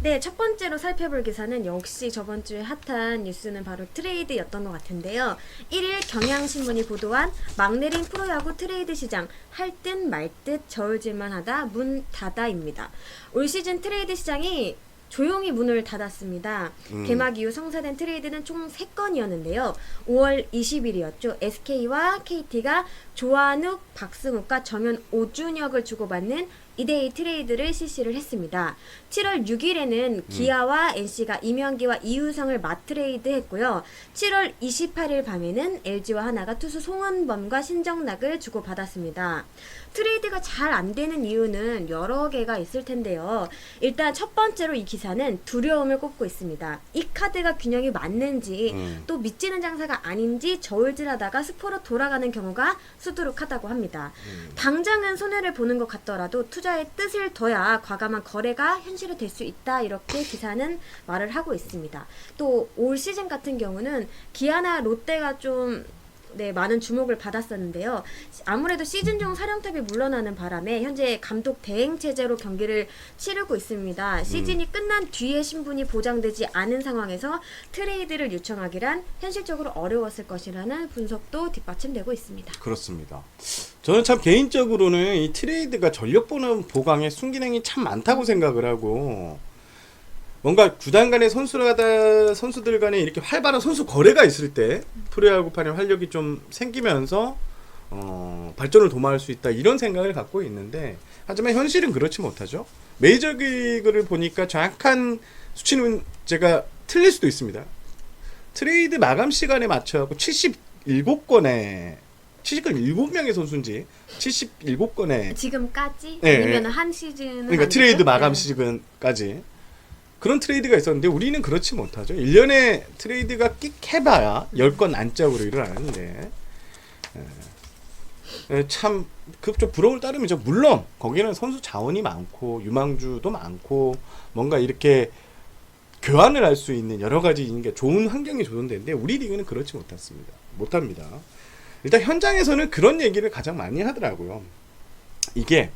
네, 첫 번째로 살펴볼 기사는 역시 저번 주에 핫한 뉴스는 바로 트레이드였던 것 같은데요. 1일 경향신문이 보도한 막 내린 프로야구 트레이드 시장 할 듯 말 듯 저울질만 하다 문 닫아입니다. 올 시즌 트레이드 시장이 조용히 문을 닫았습니다. 개막 이후 성사된 트레이드는 총 3건이었는데요. 5월 20일이었죠. SK와 KT가 조한욱, 박승욱과 정현, 오준혁을 주고받는 2대2 트레이드를 실시를 했습니다. 7월 6일에는 기아와 NC가 임현기와 이우성을 맞트레이드 했고요. 7월 28일 밤에는 LG와 하나가 투수 송은범과 신정락을 주고받았습니다. 트레이드가 잘 안 되는 이유는 여러 개가 있을 텐데요. 일단 첫 번째로 이 기사는 두려움을 꼽고 있습니다. 이 카드가 균형이 맞는지 또 믿지는 장사가 아닌지 저울질하다가 스포로 돌아가는 경우가 수두룩하다고 합니다. 당장은 손해를 보는 것 같더라도 투자의 뜻을 둬야 과감한 거래가 현실이 될 수 있다, 이렇게 기사는 말을 하고 있습니다. 또 올 시즌 같은 경우는 기아나 롯데가 좀 많은 주목을 받았었는데요. 아무래도 시즌 중 사령탑이 물러나는 바람에 현재 감독 대행 체제로 경기를 치르고 있습니다. 시즌이 끝난 뒤에 신분이 보장되지 않은 상황에서 트레이드를 요청하기란 현실적으로 어려웠을 것이라는 분석도 뒷받침되고 있습니다. 그렇습니다. 저는 참 개인적으로는 이 트레이드가 전력 보강에 순기능이 참 많다고 생각을 하고, 뭔가 구단 간의 선수들 간에 이렇게 활발한 선수 거래가 있을 때 프로야구판의 활력이 좀 생기면서 발전을 도모할 수 있다, 이런 생각을 갖고 있는데, 하지만 현실은 그렇지 못하죠. 메이저리그를 보니까 정확한 수치는 제가 틀릴 수도 있습니다. 트레이드 마감 시간에 맞춰갖고 77건의 77명의 선수인지 77건의 지금까지? 네, 아니면 한 시즌은 그러니까 트레이드 마감 시즌까지 그런 트레이드가 있었는데, 우리는 그렇지 못하죠. 1년에 트레이드가 끽 해봐야 10건 안짝으로 일어나는데, 참 그 좀 부러울 따름이죠. 물론 거기는 선수 자원이 많고 유망주도 많고 뭔가 이렇게 교환을 할 수 있는 여러 가지 게 좋은 환경이 조성되는데, 우리 리그는 그렇지 못합니다. 일단 현장에서는 그런 얘기를 가장 많이 하더라고요. 이게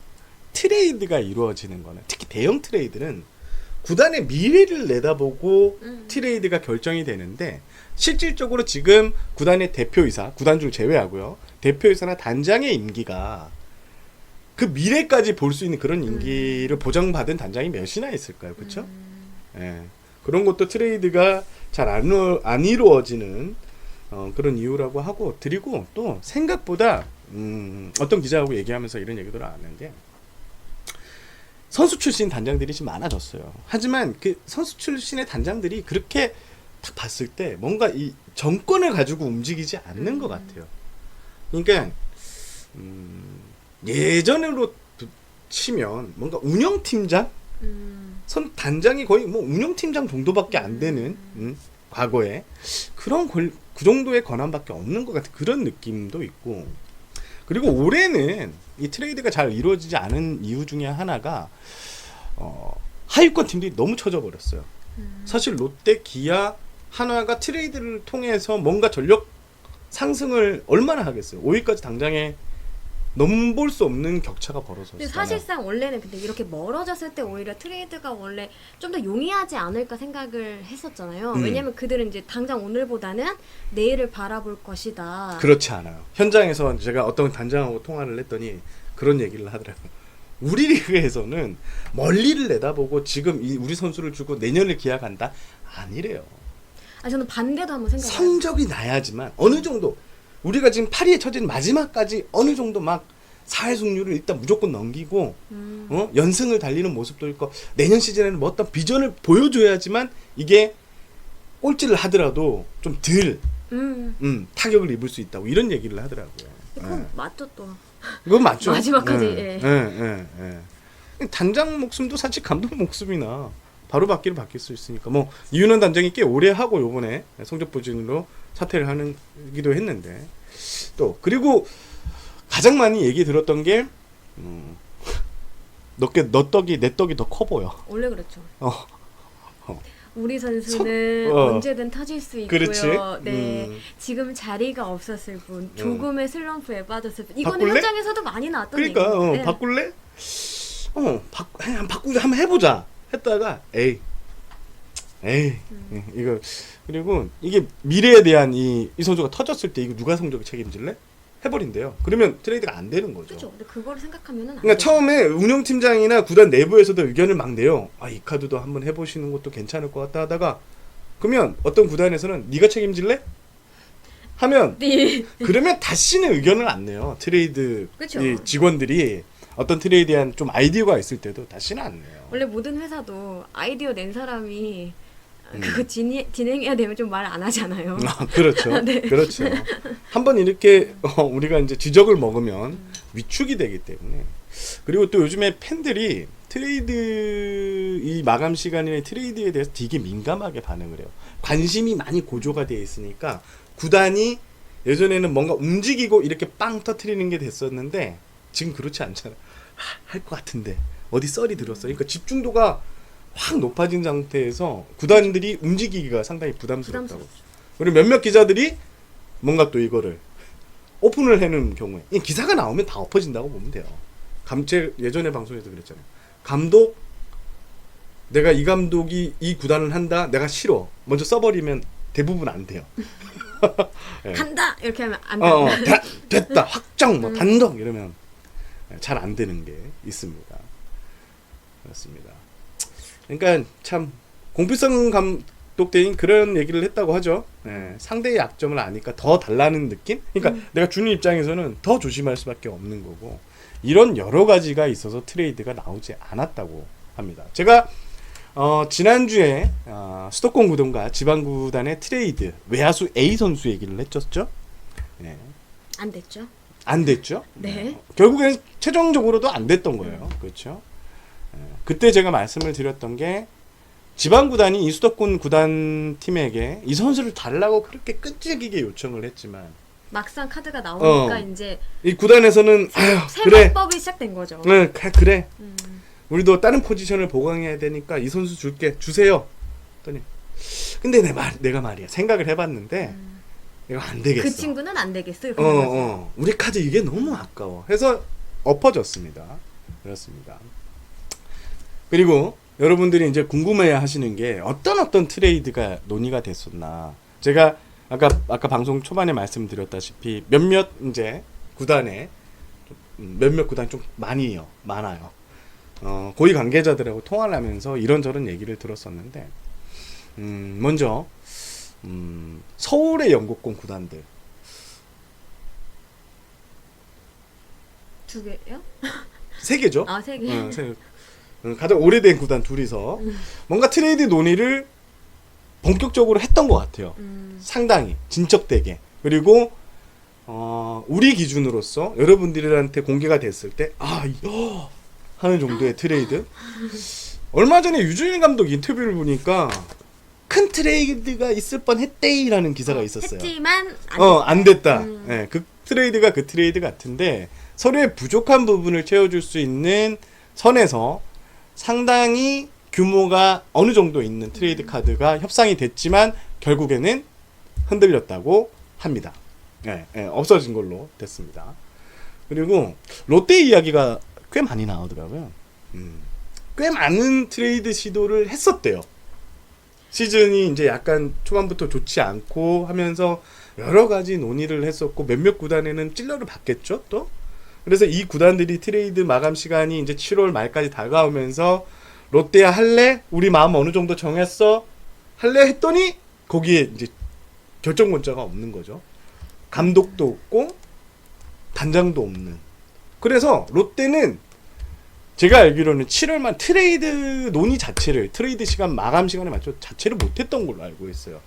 트레이드가 이루어지는 거는, 특히 대형 트레이드는 구단의 미래를 내다보고 트레이드가 결정이 되는데, 실질적으로 지금 구단의 대표이사, 구단 중 제외하고요, 대표이사나 단장의 임기가 그 미래까지 볼 수 있는 그런 임기를 보장받은 단장이 몇이나 있을까요? 그렇죠? 예. 그런 것도 트레이드가 잘 안 이루어지는 그런 이유라고 하고, 드리고, 또 생각보다 어떤 기자하고 얘기하면서 이런 얘기도 나왔는데, 선수 출신 단장들이 지금 많아졌어요. 하지만 그 선수 출신의 단장들이 그렇게 딱 봤을 때 뭔가 이 정권을 가지고 움직이지 않는 것 같아요. 그러니까 예전으로 치면 뭔가 운영팀장? 단장이 거의 뭐 운영팀장 정도밖에 안 되는 과거에 그 정도의 권한밖에 없는 것 같은 그런 느낌도 있고, 그리고 올해는 이 트레이드가 잘 이루어지지 않은 이유 중에 하나가 하위권 팀들이 너무 처져 버렸어요. 사실 롯데, 기아, 한화가 트레이드를 통해서 뭔가 전력 상승을 얼마나 하겠어요. 5위까지 당장에 넘볼 수 없는 격차가 벌어졌어요. 근데 사실상 원래는 근데 이렇게 멀어졌을 때 오히려 트레이드가 원래 좀 더 용이하지 않을까 생각을 했었잖아요. 왜냐면 그들은 이제 당장 오늘보다는 내일을 바라볼 것이다. 그렇지 않아요. 현장에서 제가 어떤 단장하고 통화를 했더니 그런 얘기를 하더라고요. 우리 리그에서는 멀리를 내다보고 지금 우리 선수를 주고 내년을 기약한다? 아니래요. 저는 반대도 한번 생각해요. 성적이 나야지만 어느 정도, 우리가 지금 8위에 처진 마지막까지 어느 정도 막 4회 승률을 일단 무조건 넘기고 연승을 달리는 모습도 있고, 내년 시즌에는 뭐 어떤 비전을 보여줘야지만 이게 꼴찌를 하더라도 좀 덜 타격을 입을 수 있다고, 이런 얘기를 하더라고요. 그건 맞죠 또. 그건 맞죠. 마지막까지. 단장 목숨도 사실 감독 목숨이나 바로 바뀔 수 있으니까, 뭐 이윤원 단장이 꽤 오래 하고 요번에 성적 부진으로 사퇴를 하기도 했는데, 또 그리고 가장 많이 얘기 들었던 게 너 떡이 내 떡이 더 커 보여. 원래 그렇죠. 우리 선수는 언제든 터질 수 있고요. 그렇지? 네, 지금 자리가 없었을 뿐, 조금의 슬럼프에 빠졌을 뿐. 이거는 바꿀래? 현장에서도 많이 나왔던 그러니까 얘기예요. 네. 바꿀래? 바꾸자, 한번 해보자 했다가 에이 에이, 이거 그리고 이게 미래에 대한 이 선수가 터졌을 때 이거 누가 성적을 책임질래? 해버린대요. 그러면 트레이드가 안 되는 거죠. 그렇죠. 근데 그거를 생각하면은 안 그러니까 되죠. 처음에 운영팀장이나 구단 내부에서도 의견을 막 내요. 아, 이 카드도 한번 해보시는 것도 괜찮을 것 같다 하다가 그러면 어떤 구단에서는 네가 책임질래? 하면 네. 그러면 다시는 의견을 안 내요. 트레이드 그쵸. 이 직원들이 어떤 트레이드에 대한 좀 아이디어가 있을 때도 다시는 안 내요. 원래 모든 회사도 아이디어 낸 사람이 그거 진행해야 되면 좀 말 안 하잖아요. 아, 그렇죠. 네. 그렇죠. 한번 이렇게 우리가 이제 지적을 먹으면 위축이 되기 때문에. 그리고 또 요즘에 팬들이 트레이드 이 마감 시간이나 트레이드에 대해서 되게 민감하게 반응을 해요. 관심이 많이 고조가 되어 있으니까 구단이 예전에는 뭔가 움직이고 이렇게 빵 터트리는 게 됐었는데 지금 그렇지 않잖아. 할 것 같은데 어디 썰이 들었어. 그러니까 집중도가 확 높아진 상태에서 구단들이 움직이기가 상당히 부담스럽다고. 부담스럽죠. 그리고 몇몇 기자들이 뭔가 또 이거를 오픈을 해놓은 경우에 이 기사가 나오면 다 엎어진다고 보면 돼요. 예전에 방송에서 그랬잖아요. 감독 내가 이 감독이 이 구단을 한다. 내가 싫어. 먼저 써버리면 대부분 안 돼요. 네. 간다 이렇게 하면 안 돼. 됐다 확정 뭐 단독 이러면 잘 안 되는 게 있습니다. 그렇습니다. 그러니까 참 공필성 감독대인 그런 얘기를 했다고 하죠. 네, 상대의 약점을 아니까 더 달라는 느낌? 그러니까 내가 주는 입장에서는 더 조심할 수밖에 없는 거고 이런 여러 가지가 있어서 트레이드가 나오지 않았다고 합니다. 제가 지난주에 수도권 구단과 지방구단의 트레이드 외야수 A 선수 얘기를 했었죠. 네. 안 됐죠. 안 됐죠. 네. 결국엔 최종적으로도 안 됐던 거예요. 그렇죠. 그때 제가 말씀을 드렸던 게 지방구단이 이 수도권 구단 팀에게 이 선수를 달라고 그렇게 끈질기게 요청을 했지만 막상 카드가 나오니까 이제 이 구단에서는 아휴 새 그래 방법이 시작된 거죠. 네, 그래 우리도 다른 포지션을 보강해야 되니까 이 선수 줄게 주세요. 했더니 근데 내가 말이야 생각을 해봤는데 이거 안 되겠어. 그 친구는 안 되겠어요. 우리 카드 이게 너무 아까워. 해서 엎어졌습니다. 그렇습니다. 그리고 여러분들이 이제 궁금해 하시는 게 어떤 트레이드가 논의가 됐었나. 제가 아까 방송 초반에 말씀드렸다시피 몇몇 이제 구단에 몇몇 구단 좀 많아요. 고위 관계자들하고 통화를 하면서 이런저런 얘기를 들었었는데 먼저 서울의 영국권 구단들 두 개요? 3개죠. 아, 3개. 가장 오래된 구단 둘이서 뭔가 트레이드 논의를 본격적으로 했던 것 같아요. 상당히 진척되게. 그리고 우리 기준으로서 여러분들한테 공개가 됐을 때 하는 정도의 트레이드. 얼마 전에 유준일 감독 인터뷰를 보니까 큰 트레이드가 있을 뻔했대라는 기사가 있었어요. 했지만 안 됐다. 네, 그 트레이드가 그 트레이드 같은데 서로의 부족한 부분을 채워줄 수 있는 선에서 상당히 규모가 어느 정도 있는 트레이드 카드가 협상이 됐지만 결국에는 흔들렸다고 합니다. 없어진 걸로 됐습니다. 그리고 롯데 이야기가 꽤 많이 나오더라고요. 꽤 많은 트레이드 시도를 했었대요. 시즌이 이제 약간 초반부터 좋지 않고 하면서 여러 가지 논의를 했었고 몇몇 구단에는 찔러를 받겠죠, 또. 그래서 이 구단들이 트레이드 마감 시간이 이제 7월 말까지 다가오면서 롯데야 할래? 우리 마음 어느 정도 정했어? 할래? 했더니 거기에 이제 결정 문자가 없는 거죠. 감독도 없고 단장도 없는. 그래서 롯데는 제가 알기로는 7월만 트레이드 논의 자체를 트레이드 시간 마감 시간에 맞춰 자체를 못했던 걸로 알고 있어요.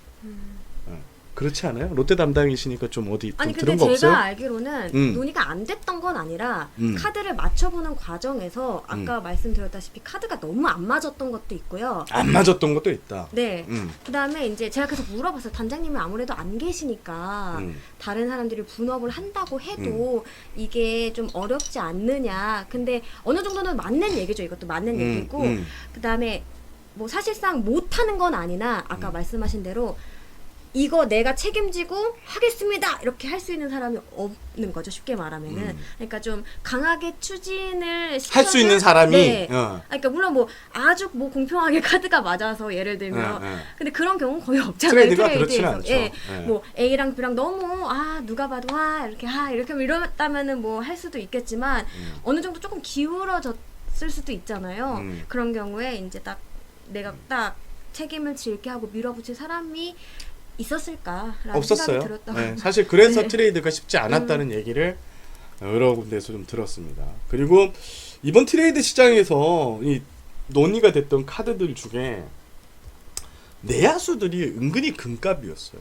그렇지 않아요? 롯데 담당이시니까 좀 어디 좀 아니 근데 들은 거 제가 없어요? 알기로는 논의가 안 됐던 건 아니라 카드를 맞춰보는 과정에서 아까 말씀드렸다시피 카드가 너무 안 맞았던 것도 있고요. 안 맞았던 것도 있다. 네. 그다음에 이제 제가 계속 물어봤어요. 단장님이 아무래도 안 계시니까 다른 사람들이 분업을 한다고 해도 이게 좀 어렵지 않느냐. 근데 어느 정도는 맞는 얘기죠. 이것도 맞는 얘기고. 그다음에 뭐 사실상 못하는 건 아니나 아까 말씀하신 대로 이거 내가 책임지고 하겠습니다 이렇게 할 수 있는 사람이 없는 거죠. 쉽게 말하면은. 그러니까 좀 강하게 추진을 할 수 있는 사람이 네. 그러니까 물론 뭐 아주 뭐 공평하게 카드가 맞아서 예를 들면 근데 그런 경우는 거의 없잖아요. 트레이드가 그렇지는 트레이드에서. 않죠. 예. 네. 뭐 A랑 B랑 너무 누가 봐도 이렇게 하면 이러다면은 뭐 할 수도 있겠지만 어느 정도 조금 기울어졌을 수도 있잖아요. 그런 경우에 이제 딱 내가 딱 책임을 질게 하고 밀어붙일 사람이 있었을까라는 없었어요. 생각이 들었다고. 네, 사실 그래서 네. 트레이드가 쉽지 않았다는 얘기를 여러 군데에서 좀 들었습니다. 그리고 이번 트레이드 시장에서 이 논의가 됐던 카드들 중에 내야수들이 은근히 금값이었어요.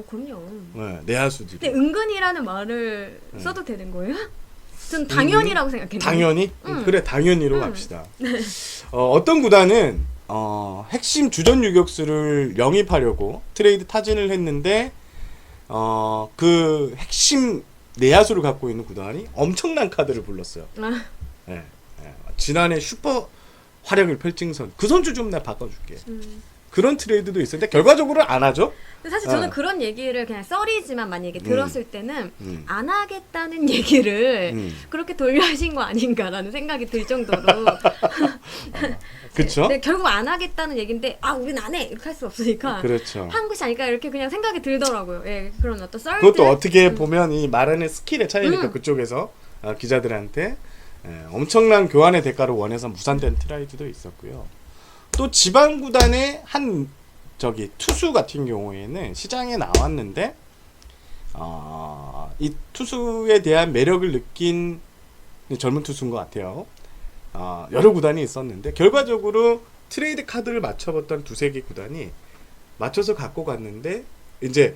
그럼요. 네, 내야수들이. 근데 은근이라는 말을 써도 되는 거예요? 전 당연이라고 생각했는데. 당연히? 그래, 당연히로 갑시다. 어떤 구단은 핵심 주전 유격수를 영입하려고 트레이드 타진을 했는데 그 핵심 내야수를 갖고 있는 구단이 엄청난 카드를 불렀어요. 예, 지난해 슈퍼 활약을 펼친 그 선수 좀 내가 바꿔줄게. 그런 트레이드도 있었는데 결과적으로는 안 하죠. 근데 사실 저는 그런 얘기를 그냥 썰이지만 만약에 들었을 때는 안 하겠다는 얘기를 그렇게 돌려하신 거 아닌가라는 생각이 들 정도로 그렇죠. 네, 결국 안 하겠다는 얘기인데 우린 안 해 이렇게 할 수 없으니까 그렇죠. 한 것이 아닐까 이렇게 그냥 생각이 들더라고요. 예, 그런 어떤 썰들 그것도 어떻게 보면 이 말하는 스킬의 차이니까 그쪽에서 기자들한테 엄청난 교환의 대가를 원해서 무산된 트레이드도 있었고요. 또 지방 구단의 한 투수 같은 경우에는 시장에 나왔는데 이 투수에 대한 매력을 느낀 젊은 투수인 것 같아요. 여러 구단이 있었는데 결과적으로 트레이드 카드를 맞춰봤던 두세 개 구단이 맞춰서 갖고 갔는데 이제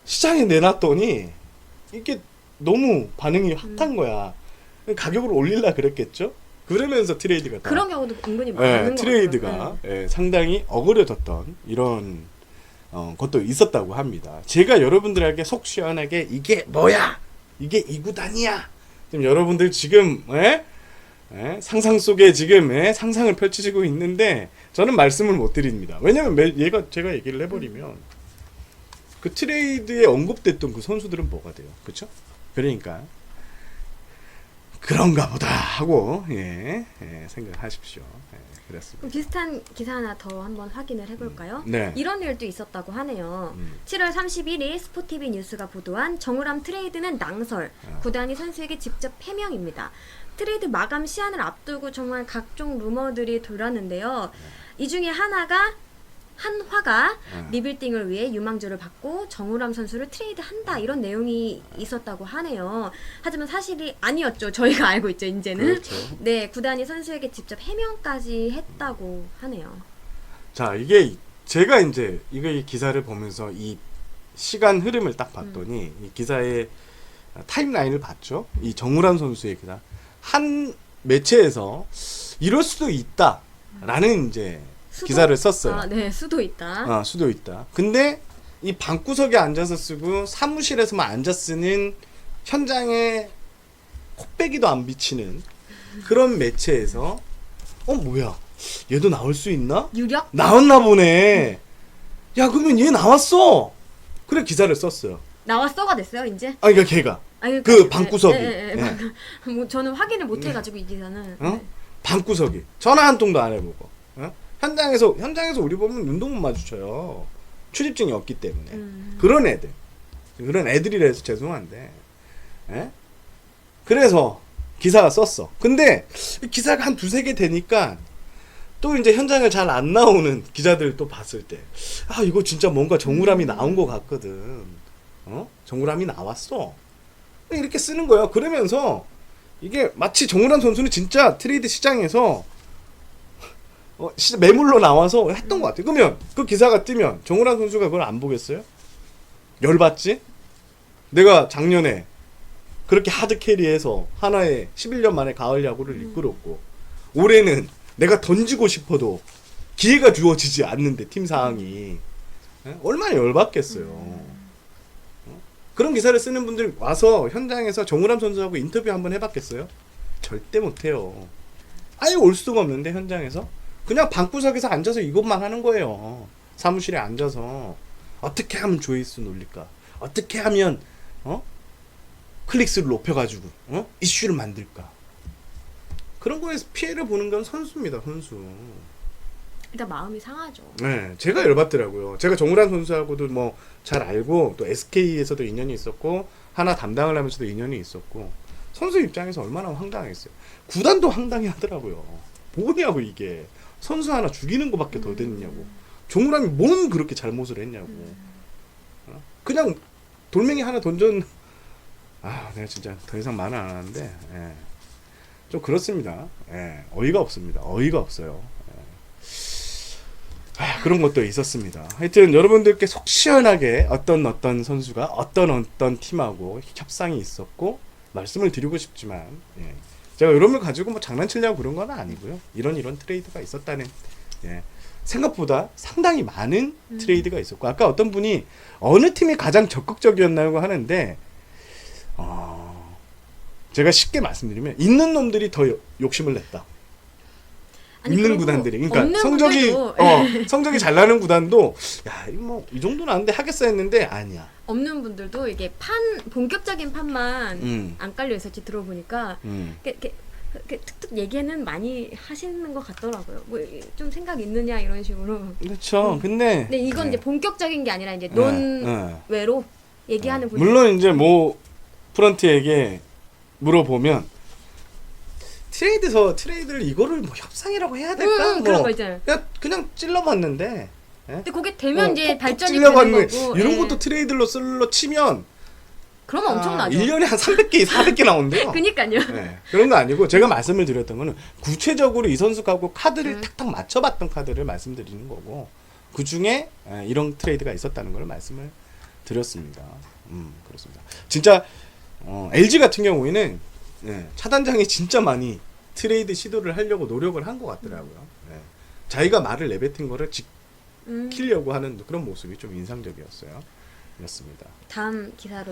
시장에 내놨더니 이게 너무 반응이 핫한 거야. 가격을 올리려 그랬겠죠? 그러면서 트레이드가 그런 경우도 은근히 많은 것 트레이드가 같아요. 상당히 어그러졌던 이런 것도 있었다고 합니다. 제가 여러분들에게 속 시원하게 이게 뭐야? 이게 이 구단이야? 지금 여러분들 지금 상상 속에 지금 상상을 펼치시고 있는데 저는 말씀을 못 드립니다. 왜냐면 제가 얘기를 해버리면 그 트레이드에 언급됐던 그 선수들은 뭐가 돼요? 그렇죠? 그러니까 그런가 보다 하고 생각하십시오. 그렇습니다. 비슷한 기사 하나 더 한번 확인을 해볼까요? 네. 이런 일도 있었다고 하네요. 7월 31일 스포티비 뉴스가 보도한 정우람 트레이드는 낭설, 구단이 선수에게 직접 해명입니다. 트레이드 마감 시한을 앞두고 정말 각종 루머들이 돌았는데요. 이 중에 한화가 리빌딩을 위해 유망주를 받고 정우람 선수를 트레이드한다 이런 내용이 있었다고 하네요. 하지만 사실이 아니었죠. 저희가 알고 있죠. 이제는. 그렇죠. 네, 구단이 선수에게 직접 해명까지 했다고 하네요. 자, 이게 제가 이제 이 기사를 보면서 이 시간 흐름을 딱 봤더니 이 기사의 타임라인을 봤죠. 이 정우람 선수의 기사 한 매체에서 이럴 수도 있다라는 이제 기사를 썼어요. 네, 수도 있다. 수도 있다. 근데 이 방구석에 앉아서 쓰고 사무실에서만 앉아 쓰는 현장에 콧배기도 안 비치는 그런 매체에서 뭐야? 얘도 나올 수 있나? 유력? 나왔나 보네. 야, 그러면 얘 나왔어. 그래 기사를 썼어요. 나왔어가 됐어요, 이제? 그러니까 걔가 그 방구석이. 뭐 저는 확인을 못 해가지고 이 기사는. 방구석이 전화 한 통도 안 해보고. 현장에서 우리 보면 눈도 못 마주쳐요. 출입증이 없기 때문에. 그런 애들이라 해서 죄송한데. 그래서 기사가 썼어. 근데 기사가 한 두세 개 되니까 또 이제 현장에 잘 안 나오는 기자들 또 봤을 때 이거 진짜 뭔가 정우람이 나온 것 같거든. 정우람이 나왔어. 이렇게 쓰는 거야. 그러면서 이게 마치 정우람 선수는 진짜 트레이드 시장에서 매물로 나와서 했던 것 같아요. 그러면 그 기사가 뜨면 정우람 선수가 그걸 안 보겠어요? 열받지? 내가 작년에 그렇게 하드 캐리해서 하나의 11년 만에 가을 야구를 이끌었고 올해는 내가 던지고 싶어도 기회가 주어지지 않는데 팀 상황이 얼마나 열받겠어요. 그런 기사를 쓰는 분들 와서 현장에서 정우람 선수하고 인터뷰 한번 해봤겠어요? 절대 못해요. 아예 올 수가 없는데 현장에서 그냥 방구석에서 앉아서 이것만 하는 거예요. 사무실에 앉아서 어떻게 하면 조회수 올릴까? 어떻게 하면 클릭수를 높여가지고 이슈를 만들까? 그런 거에서 피해를 보는 건 선수입니다, 선수. 일단 마음이 상하죠. 네, 제가 열받더라고요. 제가 정우란 선수하고도 뭐 잘 알고 또 SK에서도 인연이 있었고 하나 담당을 하면서도 인연이 있었고 선수 입장에서 얼마나 황당했어요. 구단도 황당해 하더라고요. 뭐냐고 이게 선수 하나 죽이는 거밖에 더 됐냐고. 정우람이 뭔 그렇게 잘못을 했냐고. 그냥 돌멩이 하나 던전. 내가 진짜 더 이상 말은 안 하는데 좀 그렇습니다. 어이가 없습니다. 어이가 없어요. 그런 것도 있었습니다. 하여튼 여러분들께 속 시원하게 어떤 선수가 어떤 팀하고 협상이 있었고 말씀을 드리고 싶지만 제가 이런 걸 가지고 뭐 장난치려고 그런 건 아니고요. 이런 트레이드가 있었다는 생각보다 상당히 많은 트레이드가 있었고 아까 어떤 분이 어느 팀이 가장 적극적이었나고 하는데 제가 쉽게 말씀드리면 있는 놈들이 더 욕심을 냈다. 있는 구단들이 그러니까 성적이 잘 나는 구단도 이 정도는 안 돼 하겠어 했는데 아니야. 없는 분들도 이게 본격적인 판만 안 깔려 있었지 들어보니까 이렇게 툭툭 얘기는 많이 하시는 것 같더라고요. 뭐 좀 생각 있느냐 이런 식으로. 그렇죠. 근데 이건 이제 본격적인 게 아니라 이제 논외로 얘기하는 분들. 물론 이제 뭐 프런트에게 물어보면 트레이드를 이거를 뭐 협상이라고 해야 될까? 그런 거 있잖아요. 그냥 찔러봤는데. 근데 그게 되면 이제 발전이 찔러봤는데 되는 거고. 이런 것도 트레이드로 치면 그러면 엄청나죠. 1년에 한 300개, 400개 나온대요. 그니까요. 그런 거 아니고 제가 말씀을 드렸던 거는 구체적으로 이 선수하고 카드를 탁탁 맞춰봤던 카드를 말씀드리는 거고 그 중에 이런 트레이드가 있었다는 걸 말씀을 드렸습니다. 그렇습니다. 진짜 LG 같은 경우에는 차단장이 진짜 많이 트레이드 시도를 하려고 노력을 한 것 같더라고요. 자기가 말을 내뱉은 거를 지키려고 하는 그런 모습이 좀 인상적이었어요. 였습니다. 다음 기사로